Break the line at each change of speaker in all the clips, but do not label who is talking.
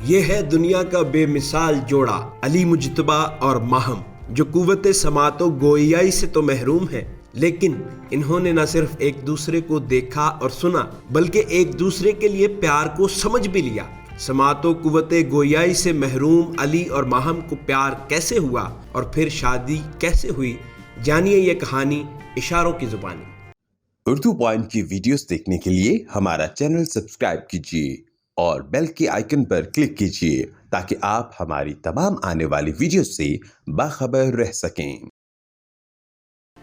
ये है दुनिया का बेमिसाल जोड़ा, अली मुज्तबा और माहम, जो कुव्वते समातो गोइयाई से तो महरूम है, लेकिन इन्होंने न सिर्फ एक दूसरे को देखा और सुना, बल्कि एक दूसरे के लिए प्यार को समझ भी लिया। समातो कुव्वते गोइयाई से महरूम अली और माहम को प्यार कैसे हुआ और फिर शादी कैसे हुई, जानिए ये कहानी इशारों की जुबानी।
उर्दू पॉइंट की वीडियोस देखने के लिए हमारा चैनल सब्सक्राइब कीजिए और बेल के आइकन पर क्लिक कीजिए ताकि आप हमारी तमाम आने वाली वीडियोस से बाखबर रह सकें।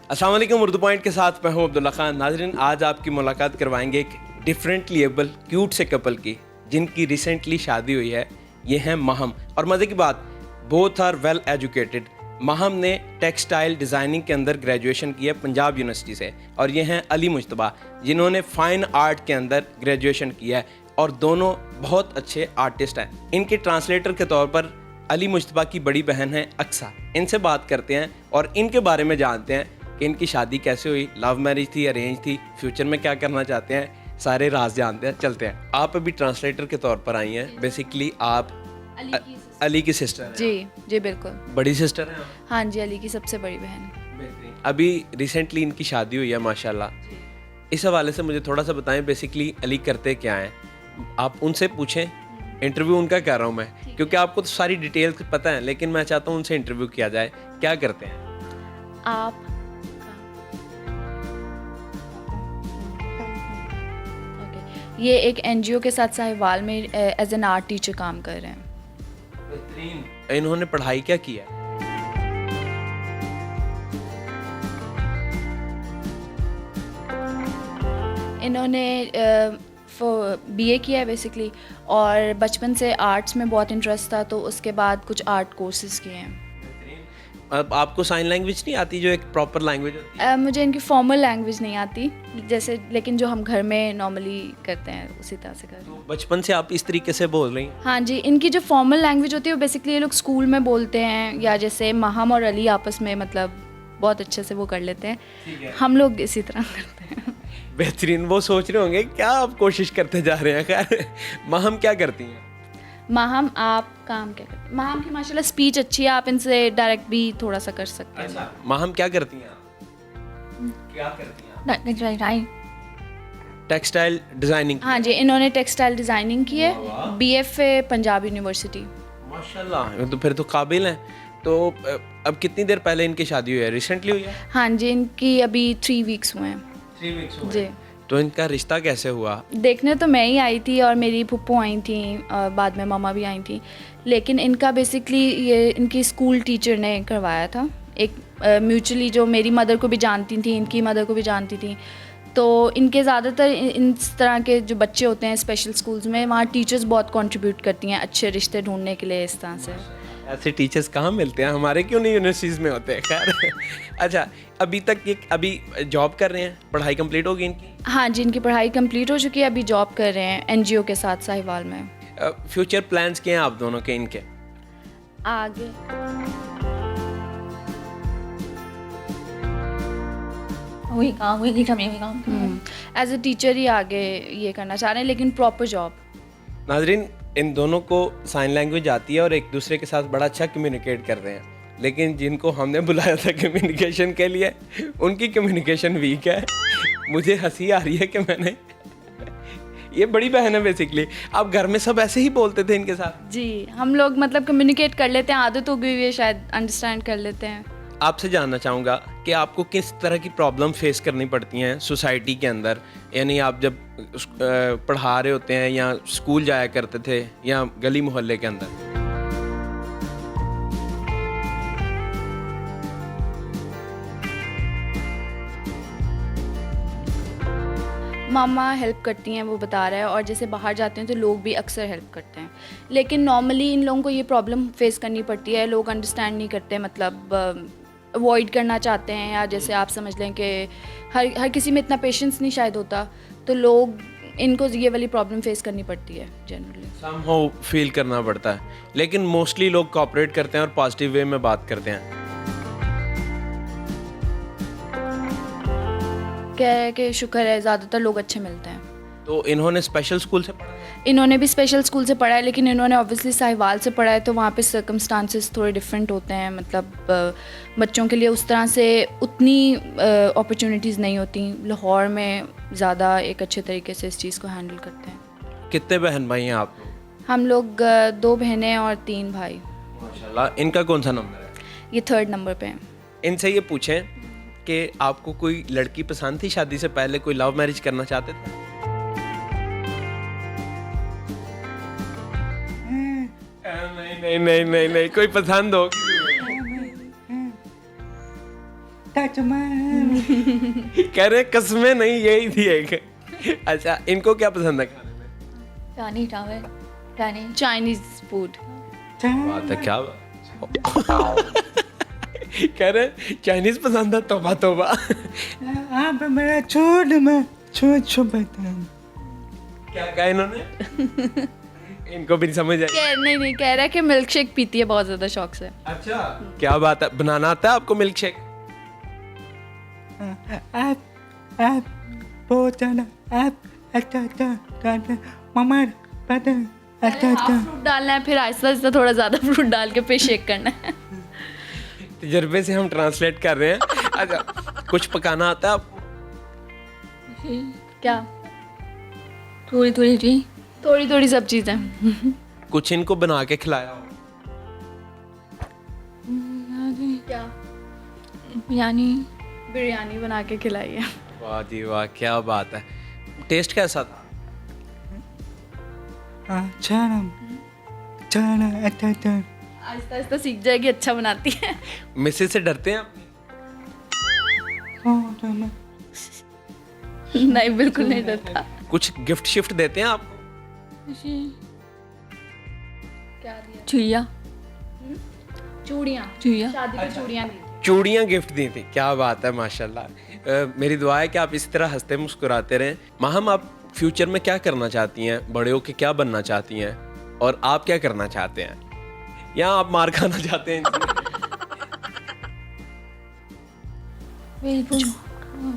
अस्सलाम वालेकुम, उर्दू पॉइंट के साथ मैं हूं अब्दुल्ला खान। नाज़रीन, आज आपकी मुलाकात करवाएंगे एक डिफरेंटली एबल क्यूट से कपल की, जिनकी रिसेंटली शादी हुई है। ये हैं माहम, और मज़े की बात, both are well educated. Maham ने टेक्सटाइल डिज़ाइनिंग के अंदर ग्रेजुएशन की है पंजाब यूनिवर्सिटी से, और ये हैं अली मुज्तबा, जिन्होंने फ़ाइन आर्ट के अंदर ग्रेजुएशन किया है, और दोनों बहुत अच्छे आर्टिस्ट हैं। इनके ट्रांसलेटर के तौर पर अली मुज्तबा की बड़ी बहन है अक्सा। इनसे बात करते हैं और इनके बारे में जानते हैं कि इनकी शादी कैसे हुई, लव मैरिज थी, अरेंज थी, फ्यूचर में क्या करना चाहते हैं, सारे राज जानते हैं। चलते हैं। आप अभी ट्रांसलेटर के तौर पर आई हैं। बेसिकली आप अली की सिस्टर हैं।
जी बिल्कुल।
बड़ी सिस्टर हैं?
हाँ जी, अली की सबसे बड़ी बहन।
अभी रिसेंटली इनकी शादी हुई है माशाल्लाह। इस हवाले से मुझे थोड़ा सा बताएं, बेसिकली अली करते क्या हैं, आप उनसे पूछें। इंटरव्यू उनका कर रहा हूँ मैं, क्योंकि आपको तो सारी डिटेल्स पता है, लेकिन मैं चाहता हूँ उनसे इंटरव्यू किया जाए। क्या करते हैं
आप? ये एक एनजीओ के साथ साहिवाल में एज एन आर्ट टीचर काम कर रहे हैं।
बेहतरीन। इन्होंने पढ़ाई क्या की है?
इन्होंने बीए किया है बेसिकली, और बचपन से आर्ट्स में बहुत इंटरेस्ट था, तो उसके बाद कुछ आर्ट कोर्सेज किए हैं।
अब आपको साइन लैंग्वेज नहीं आती, जो एक प्रॉपर लैंग्वेज होती है?
मुझे इनकी फॉर्मल लैंग्वेज नहीं आती, जैसे, लेकिन जो हम घर में नॉर्मली करते हैं उसी तरह से कर रहे हैं।
बचपन से आप इस तरीके से बोल रही हैं?
हाँ जी, इनकी जो फॉर्मल लैंग्वेज होती है वो बेसिकली ये लोग स्कूल में बोलते हैं, या जैसे माहम और अली आपस में मतलब बहुत अच्छे से वो कर लेते हैं। हम लोग इसी तरह करते हैं।
बेहतरीन। वो सोच रहे होंगे क्या आप कोशिश करते जा रहे हैं। खैर, माहम क्या करती हैं?
माहम, आप काम क्या करते हैं? माहम की माशाल्लाह स्पीच अच्छी है, आप इनसे डायरेक्ट भी थोड़ा सा कर सकते हैं।
अच्छा, माहम क्या करती हैं आप? क्या करती हैं? Textile designing.
हाँ जी, इन्होंने टेक्सटाइल डिज़ाइनिंग की है, BFA पंजाब यूनिवर्सिटी।
माशाल्लाह, तो फिर तो काबिल हैं। तो अब कितनी देर पहले इनकी शादी हुई है? रिसेंटली हुई है?
हाँ जी, इनकी अभी 3 वीक्स हुए हैं।
3 वीक्स हुए।
जी।
तो इनका रिश्ता कैसे हुआ?
देखने तो मैं ही आई थी और मेरी फुप्पो आई थी, बाद में मामा भी आई थी, लेकिन इनका बेसिकली ये इनकी स्कूल टीचर ने करवाया था। एक म्यूचुअली जो मेरी मदर को भी जानती थी, इनकी मदर को भी जानती थी, तो इनके ज़्यादातर इस तरह के जो बच्चे होते हैं स्पेशल स्कूल्स में, वहाँ टीचर्स बहुत कंट्रीब्यूट करती हैं अच्छे रिश्ते ढूंढने के लिए। इस तरह से
ऐसे टीचर्स कहाँ मिलते हैं, हमारे क्यों नहीं यूनिवर्सिटीज़ में होते हैं। खैर, अच्छा, अभी तक ये अभी जॉब कर रहे हैं? पढ़ाई कंप्लीट होगी इनकी?
हाँ जी, इनकी पढ़ाई कंप्लीट हो चुकी है, अभी जॉब कर रहे हैं एनजीओ के साथ साहिवाल में।
फ्यूचर प्लान्स क्या हैं आप दोनों के, इनके
आगे?
वही काम
एज ए टीचर ही आगे ये करना चाह रहे हैं, लेकिन प्रॉपर जॉब।
नाजरीन, इन दोनों को साइन लैंग्वेज आती है और एक दूसरे के साथ बड़ा अच्छा कम्युनिकेट कर रहे हैं, लेकिन जिनको हमने बुलाया था कम्युनिकेशन के लिए, उनकी कम्युनिकेशन वीक है। मुझे हंसी आ रही है कि मैंने ये बड़ी बहन है बेसिकली। आप घर में सब ऐसे ही बोलते थे इनके साथ?
जी, हम लोग मतलब कम्युनिकेट कर लेते हैं, आदत हो गई हुई है, शायद अंडरस्टैंड कर लेते हैं।
आपसे जानना चाहूँगा कि आपको किस तरह की प्रॉब्लम फेस करनी पड़ती हैं सोसाइटी के अंदर, यानी आप जब पढ़ा रहे होते हैं या स्कूल जाया करते थे या गली मोहल्ले के अंदर?
मामा हेल्प करती हैं, वो बता रहा है, और जैसे बाहर जाते हैं तो लोग भी अक्सर हेल्प करते हैं, लेकिन नॉर्मली इन लोगों को ये प्रॉब्लम फेस करनी पड़ती है। लोग अंडरस्टैंड नहीं करते, मतलब अवॉइड करना चाहते हैं, या जैसे आप समझ लें कि हर किसी में इतना पेशेंस नहीं शायद होता, तो लोग इनको ये वाली प्रॉब्लम फेस करनी पड़ती है जनरली।
समहाउ फील करना पड़ता है, लेकिन मोस्टली लोग कोऑपरेट करते हैं और पॉजिटिव वे में बात करते हैं।
कह रहे कि शुक्र है, ज़्यादातर लोग अच्छे मिलते हैं।
तो इन्होंने स्पेशल स्कूल से पढ़ा?
इन्होंने भी स्पेशल स्कूल से पढ़ा है, लेकिन इन्होंने ऑब्वियसली साहिवाल से पढ़ा है, तो वहाँ पे सर्कमस्टांसेस थोड़े डिफरेंट होते हैं। मतलब बच्चों के लिए उस तरह से उतनी अपॉर्चुनिटीज़ नहीं होती। लाहौर में ज़्यादा एक अच्छे तरीके से इस चीज़ को हैंडल करते हैं।
कितने बहन भाई हैं आप?
हम लोग 2 बहनें और 3 भाई।
माशाल्लाह। इनका कौन सा नंबर है?
ये 3rd नंबर पे हैं।
इनसे ये पूछें कि आपको कोई लड़की पसंद थी शादी से पहले, कोई लव मैरिज करना चाहते थे? नहीं नहीं नहीं नहीं नहीं, कोई पसंद हो? कह रहे कसमें नहीं, यही थी एक। अच्छा, इनको क्या पसंद है खाने में?
चानी चावल चानी
चाइनीज़ फूड।
बात है, क्या बात? कह रहे चाइनीज पसंद है। तौबा तौबा।
आप मेरा छोड़ मैं छोड़ बता।
क्या कहा इन्होंने? इनको भी नहीं समझ आई।
नहीं कह रहा है कि मिल्क शेक पीती है बहुत ज़्यादा शौक से।
अच्छा, क्या बात है। बनाना आता है आपको मिल्क शेक?
आप बहुत ज़्यादा आप अच्छा मम्मा पता अच्छा
फ्रूट डालना है, फिर आहिस्ता आहिस्ता थोड़ा ज़्यादा फ्रूट डाल के फिर शेक करना है।
तजर्बे से हम ट्रांसलेट कर रहे हैं। अच्छा, कुछ पकाना आता है आपको?
क्या?
थोड़ी थोड़ी जी
थोड़ी थोड़ी सब चीज़ें।
कुछ इनको बना के खिलाया हो?
क्या?
बिरयानी
बिरयानी बना के खिलाई है।
वाह जी वाह, क्या बात है। टेस्ट कैसा था?
चाना अच्छा
आहिस्ता आहिस्ता सीख जाएगी, अच्छा बनाती है।
मिसेज से डरते हैं आप?
नहीं, बिल्कुल नहीं डरता।
कुछ गिफ्ट शिफ्ट देते हैं आपको?
क्या दिया?
चुया
चूड़ियाँ।
चुया
शादी की चूड़ियाँ दी।
चूड़ियाँ गिफ्ट दी थी। क्या बात है, माशाल्लाह। मेरी दुआ है कि आप इसी तरह हंसते मुस्कुराते रहें। माहम, आप फ्यूचर में क्या करना चाहती हैं? बड़े होके क्या बनना चाहती हैं? और आप क्या करना चाहते हैं? या आप मार खाना चाहते हैं?
बिल्कुल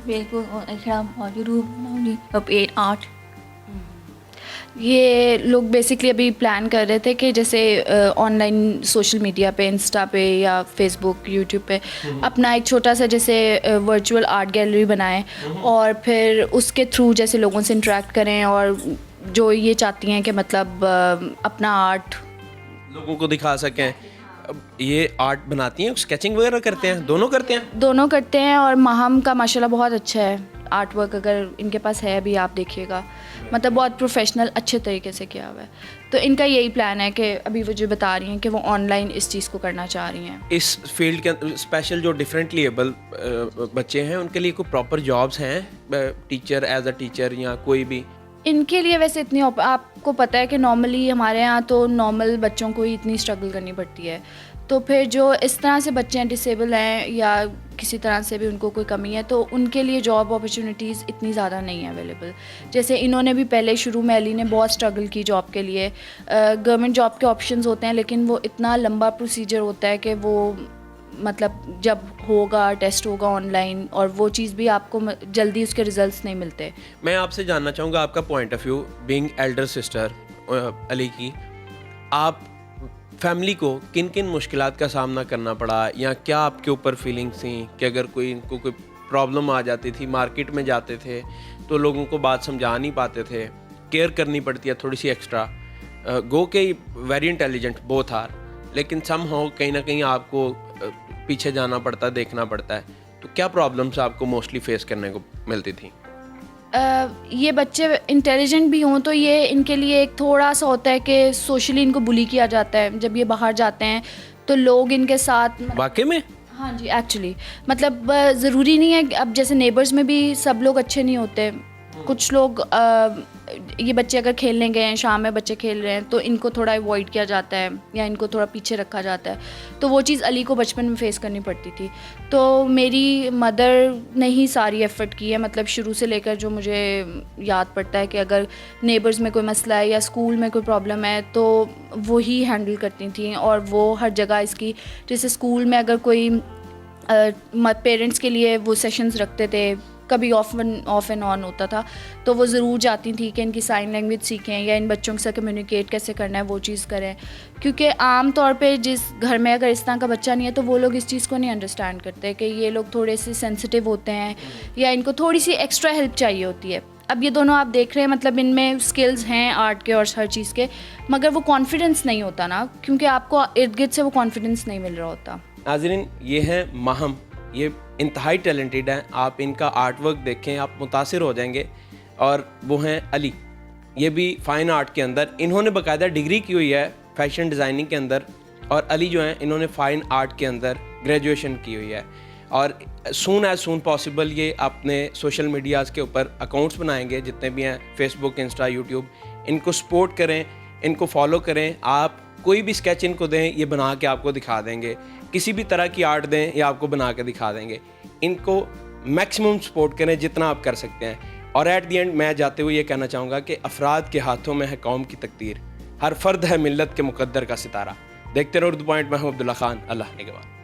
बिल्कुल इकराम और यूट्यूब अब 8 आर्ट।
ये लोग बेसिकली अभी प्लान कर रहे थे कि जैसे ऑनलाइन सोशल मीडिया पे, इंस्टा पे या फेसबुक, यूट्यूब पे अपना एक छोटा सा जैसे वर्चुअल आर्ट गैलरी बनाएं और फिर उसके थ्रू जैसे लोगों से इंटरेक्ट करें, और जो ये चाहती हैं कि मतलब अपना आर्ट
लोगों को दिखा सकें। अब ये आर्ट बनाती हैं, स्केचिंग वगैरह करते हैं? दोनों करते हैं?
दोनों करते हैं। और माहम का माशाल्लाह बहुत अच्छा है आर्ट वर्क, अगर इनके पास है अभी आप देखिएगा, मतलब बहुत प्रोफेशनल अच्छे तरीके से किया हुआ है। तो इनका यही प्लान है कि अभी वो जो बता रही हैं कि वो ऑनलाइन इस चीज़ को करना चाह रही हैं।
इस फील्ड के स्पेशल जो डिफरेंटली एबल बच्चे हैं, उनके लिए कोई प्रॉपर जॉब्स हैं, टीचर एज अ टीचर या कोई भी?
इनके लिए वैसे इतनी आपको पता है कि नॉर्मली हमारे यहाँ तो नॉर्मल बच्चों को ही इतनी स्ट्रगल करनी पड़ती है, तो फिर जो इस तरह से बच्चे हैं, डिसेबल हैं या किसी तरह से भी उनको कोई कमी है, तो उनके लिए जॉब अपॉर्चुनिटीज़ इतनी ज़्यादा नहीं है अवेलेबल। जैसे इन्होंने भी पहले शुरू में अली ने बहुत स्ट्रगल की जॉब के लिए। गवर्नमेंट जॉब के ऑप्शंस होते हैं, लेकिन वो इतना लंबा प्रोसीजर होता है कि वो मतलब जब होगा टेस्ट होगा ऑनलाइन, और वो चीज़ भी आपको जल्दी उसके रिजल्ट्स नहीं मिलते।
मैं आपसे जानना चाहूँगा आपका point of view, being Elder sister Ali की, आप फैमिली को किन किन मुश्किलात का सामना करना पड़ा, या क्या आपके ऊपर फीलिंग्स थी कि अगर कोई इनको कोई प्रॉब्लम आ जाती थी, मार्केट में जाते थे तो लोगों को बात समझा नहीं पाते थे, केयर करनी पड़ती है थोड़ी सी एक्स्ट्रा, गो के वेरी इंटेलिजेंट बोथ आर, लेकिन सम हो कहीं ना कहीं आपको पीछे जाना पड़ता है, देखना पड़ता है, तो क्या प्रॉब्लम्स आपको मोस्टली फेस करने को मिलती थी?
ये बच्चे इंटेलिजेंट भी हों तो ये इनके लिए एक थोड़ा सा होता है कि सोशली इनको बुली किया जाता है। जब ये बाहर जाते हैं तो लोग इनके साथ
वाकई में?
हाँ जी, एक्चुअली मतलब ज़रूरी नहीं है। अब जैसे नेबर्स में भी सब लोग अच्छे नहीं होते। कुछ लोग ये बच्चे अगर खेलने गए हैं, शाम में बच्चे खेल रहे हैं, तो इनको थोड़ा अवॉइड किया जाता है या इनको थोड़ा पीछे रखा जाता है। तो वो चीज़ अली को बचपन में फ़ेस करनी पड़ती थी। तो मेरी मदर ने ही सारी एफ़र्ट की है, मतलब शुरू से लेकर जो मुझे याद पड़ता है कि अगर नेबर्स में कोई मसला है या स्कूल में कोई प्रॉब्लम है तो वो ही हैंडल करती थी। और वो हर जगह इसकी, जैसे स्कूल में अगर कोई पेरेंट्स के लिए वो सेशंस रखते थे कभी ऑफ एंड ऑन होता था, तो वो ज़रूर जाती थी कि इनकी साइन लैंग्वेज सीखें या इन बच्चों के साथ कम्युनिकेट कैसे करना है वो चीज़ करें, क्योंकि आम तौर पे जिस घर में अगर इस तरह का बच्चा नहीं है तो वो लोग इस चीज़ को नहीं अंडरस्टैंड करते कि ये लोग थोड़े से सेंसिटिव होते हैं या इनको थोड़ी सी एक्स्ट्रा हेल्प चाहिए होती है। अब ये दोनों आप देख रहे हैं, मतलब इनमें स्किल्स हैं आर्ट के और हर चीज़ के, मगर वो कॉन्फिडेंस नहीं होता ना, क्योंकि आपको इर्द गिर्द से वो कॉन्फिडेंस नहीं मिल रहा होता।
नाज़रीन, ये हैं माहम, ये इंतहाई टैलेंटेड हैं। आप इनका आर्ट वर्क देखें, आप मुतासिर हो जाएंगे। और वो हैं अली, ये भी फ़ाइन आर्ट के अंदर इन्होंने बाकायदा डिग्री की हुई है फैशन डिज़ाइनिंग के अंदर, और अली जो हैं इन्होंने फ़ाइन आर्ट के अंदर ग्रेजुएशन की हुई है। और सून एज़ सून पॉसिबल ये अपने सोशल मीडियाज़ के ऊपर अकाउंट्स बनाएंगे, जितने भी हैं फेसबुक, इंस्टा, यूट्यूब। इनको सपोर्ट करें, इनको फॉलो करें। आप कोई भी स्केच इनको दें, ये बना के आपको दिखा देंगे। किसी भी तरह की आर्ट दें, ये आपको बना के दिखा देंगे। इनको मैक्सिमम सपोर्ट करें जितना आप कर सकते हैं। और एट दी एंड मैं जाते हुए ये कहना चाहूँगा कि अफराद के हाथों में है कौम की तकदीर, हर फर्द है मिल्लत के मुकद्दर का सितारा। देखते रहो उर्दू पॉइंट। मैं हूँ अब्दुल्ला खान। अल्लाह निगहबान।